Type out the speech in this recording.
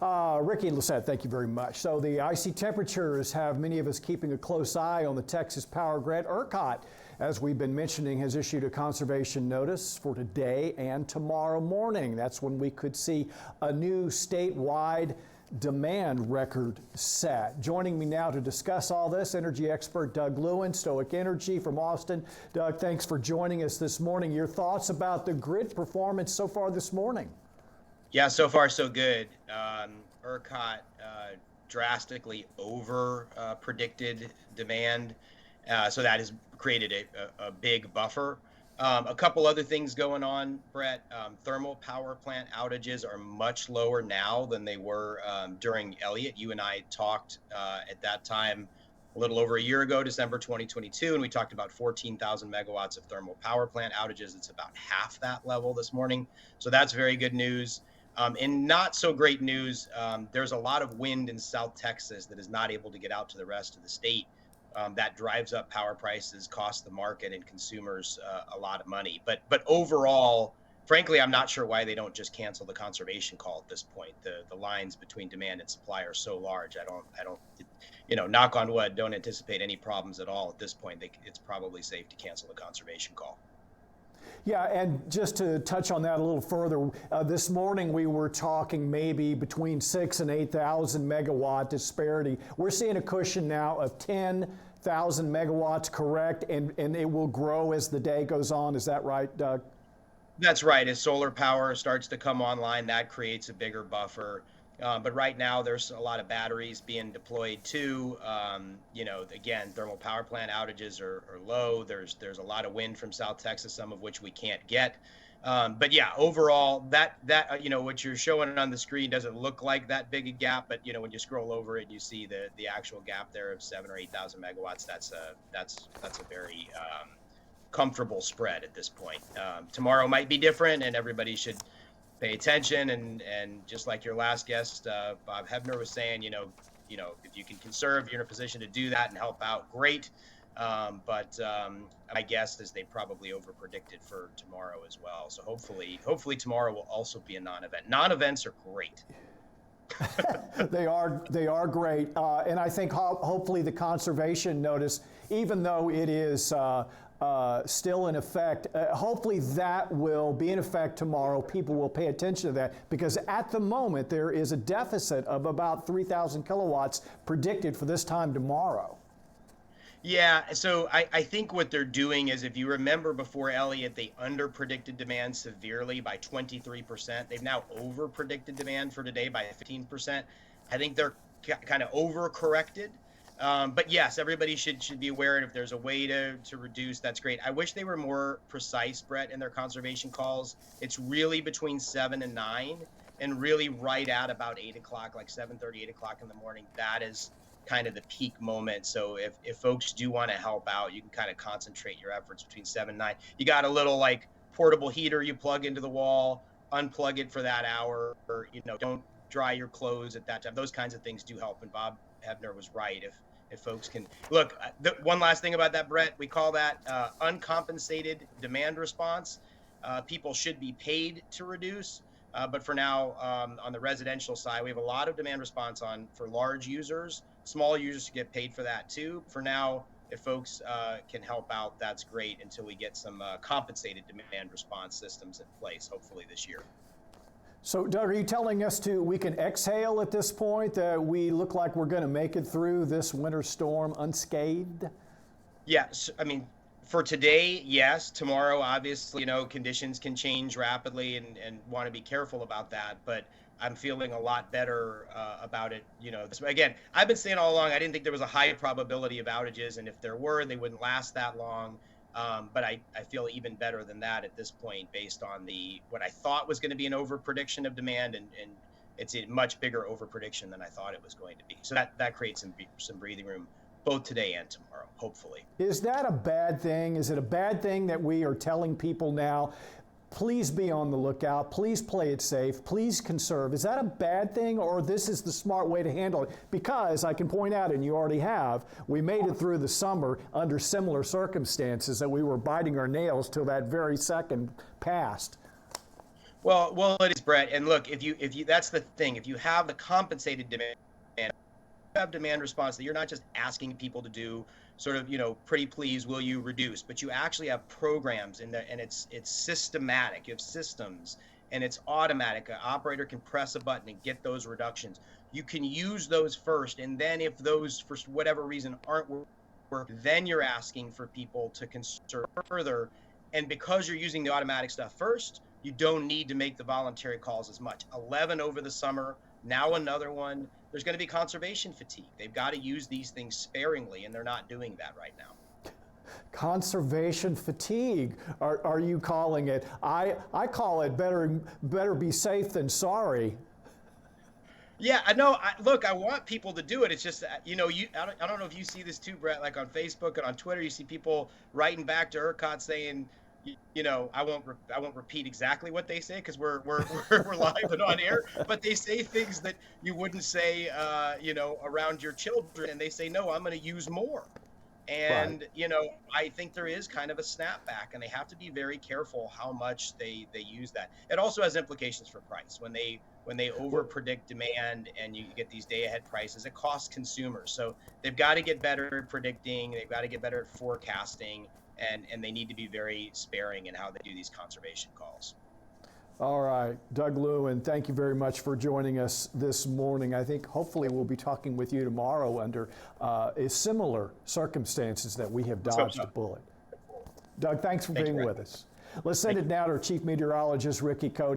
Ricky and Lisette, thank you very much. So the icy temperatures have many of us keeping a close eye on the Texas power grid. ERCOT, as we've been mentioning, has issued a conservation notice for today and tomorrow morning. That's when we could see a new statewide demand record set. Joining me now to discuss all this, energy expert Doug Lewin, Stoic Energy from Austin. Doug, thanks for joining us this morning. Your thoughts about the grid performance so far this morning? Yeah, so far so good. ERCOT drastically over predicted demand, so that has created a big buffer. A couple other things going on, Brett. Thermal power plant outages are much lower now than they were during Elliott. You and I talked at that time a little over a year ago, December 2022, and we talked about 14,000 megawatts of thermal power plant outages. It's about half that level this morning, so that's very good news. And not so great news, there's a lot of wind in South Texas that is not able to get out to the rest of the state. That drives up power prices, costs the market and consumers a lot of money. But overall, frankly, I'm not sure why they don't just cancel the conservation call at this point. The lines between demand and supply are so large. I don't, knock on wood, don't anticipate any problems at all at this point. It's probably safe to cancel the conservation call. Yeah, and just to touch on that a little further, this morning we were talking maybe between 6,000 and 8,000 megawatt disparity. We're seeing a cushion now of 10,000 megawatts, correct? And it will grow as the day goes on. Is that right, Doug? That's right. As solar power starts to come online, that creates a bigger buffer. But right now, there's a lot of batteries being deployed too. Again, thermal power plant outages are low. There's a lot of wind from South Texas, some of which we can't get. But yeah, overall, that what you're showing on the screen doesn't look like that big a gap. But when you scroll over it, you see the actual gap there of 7,000 or 8,000 megawatts. That's a very comfortable spread at this point. Tomorrow might be different, and everybody should pay attention, and just like your last guest, Bob Hebner was saying, if you can conserve, you're in a position to do that and help out, great. But my guess is they probably over-predicted for tomorrow as well. So hopefully tomorrow will also be a non-event. Non-events are great. They are great, and I think hopefully the conservation notice, even though it is still in effect, hopefully that will be in effect tomorrow. People will pay attention to that because at the moment there is a deficit of about 3,000 kilowatts predicted for this time tomorrow. Yeah, so I think what they're doing is, if you remember before Elliott, they under-predicted demand severely by 23%. They've now over-predicted demand for today by 15%. I think they're kind of over-corrected. But yes, everybody should be aware, and if there's a way to reduce, that's great. I wish they were more precise, Brett, in their conservation calls. It's really between 7 and 9, and really right at about 8 o'clock, like 7:30, 8 o'clock in the morning. That is kind of the peak moment. So if folks do want to help out, you can kind of concentrate your efforts between 7 and 9. You got a little like portable heater you plug into the wall, unplug it for that hour, or don't dry your clothes at that time. Those kinds of things do help. And Bob Hebner was right. If folks can look, one last thing about that, Brett, we call that uncompensated demand response. People should be paid to reduce, but for now, on the residential side, we have a lot of demand response for large users. Small users to get paid for that too. For now, if folks can help out, that's great until we get some compensated demand response systems in place, hopefully this year. So, Doug, are you telling us we can exhale at this point, that we look like we're going to make it through this winter storm unscathed? Yes. I mean, for today, yes. Tomorrow, obviously, conditions can change rapidly and want to be careful about that. But I'm feeling a lot better about it. Again, I've been saying all along, I didn't think there was a high probability of outages. And if there were, they wouldn't last that long. But I feel even better than that at this point, based on what I thought was going to be an over prediction of demand, and it's a much bigger over prediction than I thought it was going to be. So that creates some breathing room both today and tomorrow, hopefully. Is that a bad thing? Is it a bad thing that we are telling people now, please be on the lookout, please play it safe, please conserve? Is that a bad thing, or this is the smart way to handle it? Because I can point out, and you already have, we made it through the summer under similar circumstances that we were biting our nails till that very second passed. Well, it is, Brett. And look, if you that's the thing. If you have the compensated demand, you have demand response that you're not just asking people to do sort of, pretty please, will you reduce, but you actually have programs in there, and it's systematic. You have systems, and it's automatic. An operator can press a button and get those reductions. You can use those first, and then if those, for whatever reason, aren't working, then you're asking for people to conserve further. And because you're using the automatic stuff first, you don't need to make the voluntary calls as much. 11 over the summer, now another one. There's going to be conservation fatigue. They've got to use these things sparingly, and they're not doing that right now. Conservation fatigue, are you calling it? I call it better be safe than sorry. Yeah, I know. Look, I want people to do it. It's just, I don't know if you see this too, Brett, like on Facebook and on Twitter, you see people writing back to ERCOT saying, I won't repeat exactly what they say because we're live and on air, but they say things that you wouldn't say, around your children, and they say, no, I'm going to use more. Right. And, I think there is kind of a snapback, and they have to be very careful how much they use that. It also has implications for price. When they over predict demand and you get these day ahead prices, it costs consumers. So they've got to get better at predicting, they've got to get better at forecasting, and they need to be very sparing in how they do these conservation calls. All right, Doug Lewin, thank you very much for joining us this morning. I think hopefully we'll be talking with you tomorrow under similar circumstances that we have dodged a bullet. Doug, thanks for being with us. Let's send it now to our Chief Meteorologist, Ricky Cody.